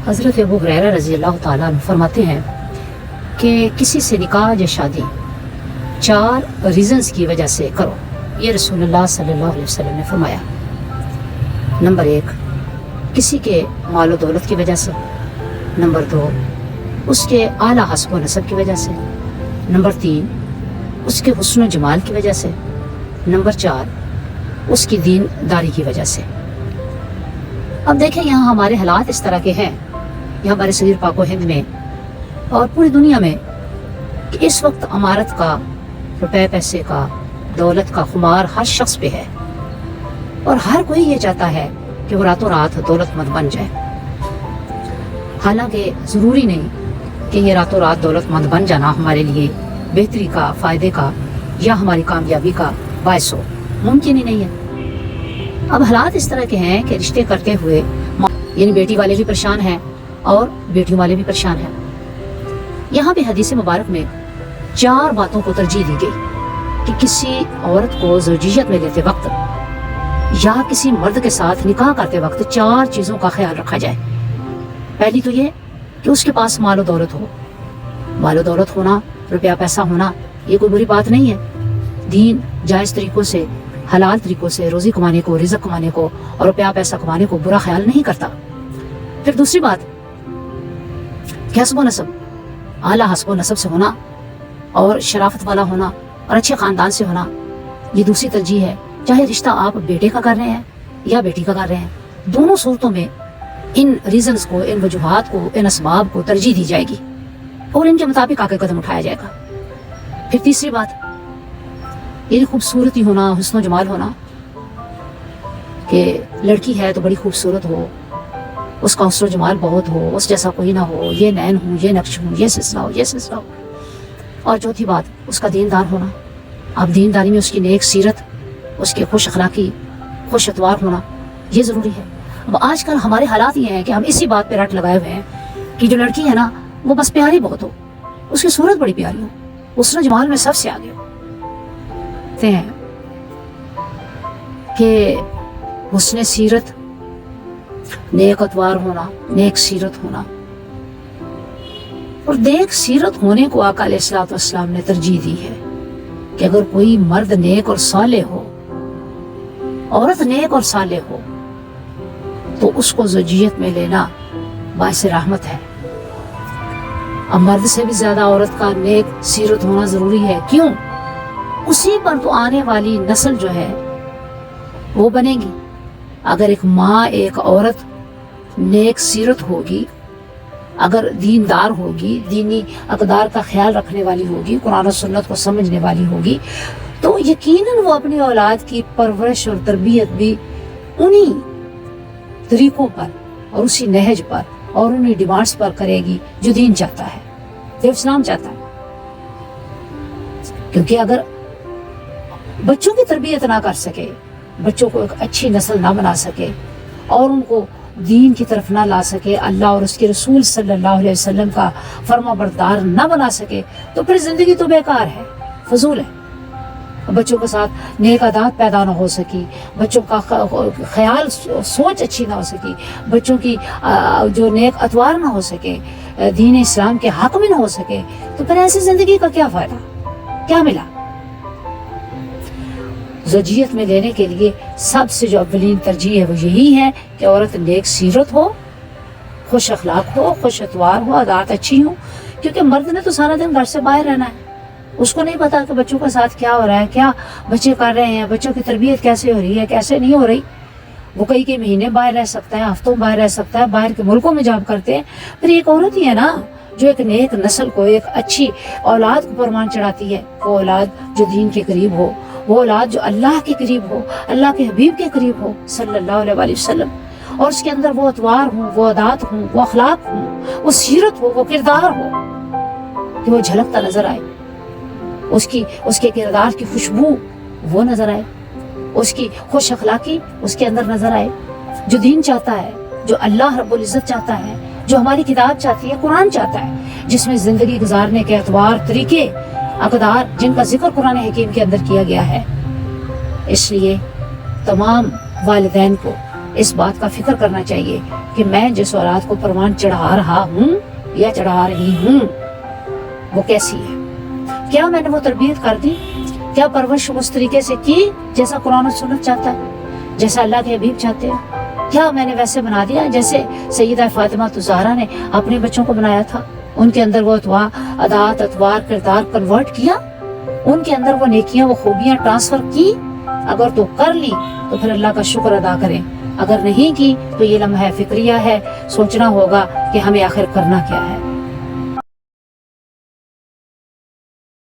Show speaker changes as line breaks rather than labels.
حضرت ابو ہریرہ رضی اللہ تعالیٰ عنہ فرماتے ہیں کہ کسی سے نکاح یا شادی 4 ریزنز کی وجہ سے کرو، یہ رسول اللہ صلی اللہ علیہ وسلم نے فرمایا۔ نمبر 1، کسی کے مال و دولت کی وجہ سے۔ نمبر 2، اس کے اعلیٰ حسب و نسب کی وجہ سے۔ نمبر 3، اس کے حسن و جمال کی وجہ سے۔ نمبر 4، اس کی دین داری کی وجہ سے۔ اب دیکھیں یہاں ہمارے حالات اس طرح کے ہیں، یہ ہمارے صغیر پاک و ہند میں اور پوری دنیا میں، کہ اس وقت امارت کا، روپے پیسے کا، دولت کا خمار ہر شخص پہ ہے، اور ہر کوئی یہ چاہتا ہے کہ وہ راتوں رات دولت مند بن جائے۔ حالانکہ ضروری نہیں کہ یہ راتوں رات دولت مند بن جانا ہمارے لیے بہتری کا، فائدے کا یا ہماری کامیابی کا باعث ہو، ممکن ہی نہیں ہے۔ اب حالات اس طرح کے ہیں کہ رشتے کرتے ہوئے یعنی بیٹی والے بھی پریشان ہیں اور بیٹیوں والے بھی پریشان ہیں۔ یہاں پہ حدیث مبارک میں 4 باتوں کو ترجیح دی گئی کہ کسی عورت کو زوجیت میں لیتے وقت یا کسی مرد کے ساتھ نکاح کرتے وقت 4 چیزوں کا خیال رکھا جائے۔ پہلی تو یہ کہ اس کے پاس مال و دولت ہو۔ مال و دولت ہونا، روپیہ پیسہ ہونا، یہ کوئی بری بات نہیں ہے۔ دین جائز طریقوں سے، حلال طریقوں سے روزی کمانے کو، رزق کمانے کو اور روپیہ پیسہ کمانے کو برا خیال نہیں کرتا۔ پھر دوسری بات کہ حسب و نسب، اعلیٰ حسب و نسب سے ہونا اور شرافت والا ہونا اور اچھے خاندان سے ہونا، یہ دوسری ترجیح ہے۔ چاہے رشتہ آپ بیٹے کا کر رہے ہیں یا بیٹی کا کر رہے ہیں، دونوں صورتوں میں ان ریزنز کو، ان وجوہات کو، ان اسباب کو ترجیح دی جائے گی اور ان کے مطابق آگے قدم اٹھایا جائے گا۔ پھر تیسری بات یعنی خوبصورتی ہونا، حسن و جمال ہونا، کہ لڑکی ہے تو بڑی خوبصورت ہو، اس کا حسن و جمال بہت ہو، اس جیسا کوئی نہ ہو، یہ نین ہوں، یہ نقش ہوں، یہ سلسلہ ہو، یہ سلسلہ ہو۔ اور چوتھی بات اس کا دیندار ہونا۔ اب دینداری میں اس کی نیک سیرت، اس کے خوش اخلاقی، خوش اتوار ہونا، یہ ضروری ہے۔ اب آج کل ہمارے حالات یہ ہیں کہ ہم اسی بات پہ رٹ لگائے ہوئے ہیں کہ جو لڑکی ہے نا وہ بس پیاری بہت ہو، اس کی صورت بڑی پیاری ہو، حسن و جمال میں سب سے آگے ہو۔ کہتے ہیں کہ حسن سیرت، نیک اتوار ہونا، نیک سیرت ہونا، اور نیک سیرت ہونے کو آقا علیہ الصلوۃ والسلام نے ترجیح دی ہے کہ اگر کوئی مرد نیک اور صالح ہو، عورت نیک اور صالح ہو، تو اس کو زوجیت میں لینا باعث رحمت ہے۔ اب مرد سے بھی زیادہ عورت کا نیک سیرت ہونا ضروری ہے۔ کیوں؟ اسی پر تو آنے والی نسل جو ہے وہ بنے گی۔ اگر ایک ماں، ایک عورت نیک سیرت ہوگی، اگر دیندار ہوگی، دینی اقدار کا خیال رکھنے والی ہوگی، قرآن و سنت کو سمجھنے والی ہوگی، تو یقیناً وہ اپنی اولاد کی پرورش اور تربیت بھی انہی طریقوں پر اور اسی نہج پر اور انہی ڈیمانڈز پر کرے گی جو دین چاہتا ہے، جو اسلام چاہتا ہے۔ کیونکہ اگر بچوں کی تربیت نہ کر سکے، بچوں کو ایک اچھی نسل نہ بنا سکے اور ان کو دین کی طرف نہ لا سکے، اللہ اور اس کے رسول صلی اللہ علیہ وسلم کا فرما بردار نہ بنا سکے، تو پھر زندگی تو بیکار ہے، فضول ہے۔ بچوں کے ساتھ نیک عادات پیدا نہ ہو سکی، بچوں کا خیال سوچ اچھی نہ ہو سکی، بچوں کی جو نیک اتوار نہ ہو سکے، دین اسلام کے حق میں نہ ہو سکے، تو پھر ایسی زندگی کا کیا فائدہ، کیا ملا؟ زوجیت میں لینے کے لیے سب سے جو اولین ترجیح ہے وہ یہی ہے کہ عورت نیک سیرت ہو، خوش اخلاق ہو، خوش اتوار ہو، عادات اچھی ہوں۔ کیونکہ مرد نے تو سارا دن گھر سے باہر رہنا ہے، اس کو نہیں پتا کہ بچوں کے ساتھ کیا ہو رہا ہے، کیا بچے کر رہے ہیں، بچوں کی تربیت کیسے ہو رہی ہے، کیسے نہیں ہو رہی۔ وہ کئی مہینے باہر رہ سکتا ہے، ہفتوں باہر رہ سکتا ہے، باہر کے ملکوں میں جاب کرتے ہیں۔ پھر ایک عورت ہی ہے نا جو ایک نیک نسل کو، ایک اچھی اولاد کو پروان چڑھاتی ہے، وہ اولاد جو دین کے قریب ہو، وہ اولاد جو اللہ کے قریب ہو، اللہ کے حبیب کے قریب ہو صلی اللہ علیہ وسلم، اور اس کے اندر وہ اتوار ہوں، وہ عادات ہوں، وہ اخلاق ہوں، وہ سیرت ہو، وہ کردار ہو کہ وہ جھلکتا نظر آئے، اس کے کردار کی خوشبو وہ نظر آئے، اس کی خوش اخلاقی اس کے اندر نظر آئے، جو دین چاہتا ہے، جو اللہ رب العزت چاہتا ہے، جو ہماری کتاب چاہتی ہے، قرآن چاہتا ہے، جس میں زندگی گزارنے کے اطوار، طریقے، اقدار جن کا ذکر قرآن حکیم کے اندر کیا گیا ہے۔ اس لیے تمام والدین کو اس بات کا فکر کرنا چاہیے کہ میں جس اولاد کو پروان چڑھا رہا ہوں یا چڑھا رہی ہوں وہ کیسی ہے، کیا میں نے وہ تربیت کر دی، کیا پرورش اس طریقے سے کی جیسا قرآن و سنت چاہتا ہے، جیسا اللہ کے حبیب چاہتے ہیں، کیا میں نے ویسے بنا دیا جیسے سیدہ فاطمہ الزہرا نے اپنے بچوں کو بنایا تھا، ان کے اندر وہ عادات اطوار کردار کنورٹ کیا، ان کے اندر وہ نیکیاں وہ خوبیاں ٹرانسفر کی؟ اگر تو کر لی تو پھر اللہ کا شکر ادا کریں، اگر نہیں کی تو یہ لمحہ فکریہ ہے، سوچنا ہوگا کہ ہمیں آخر کرنا کیا ہے۔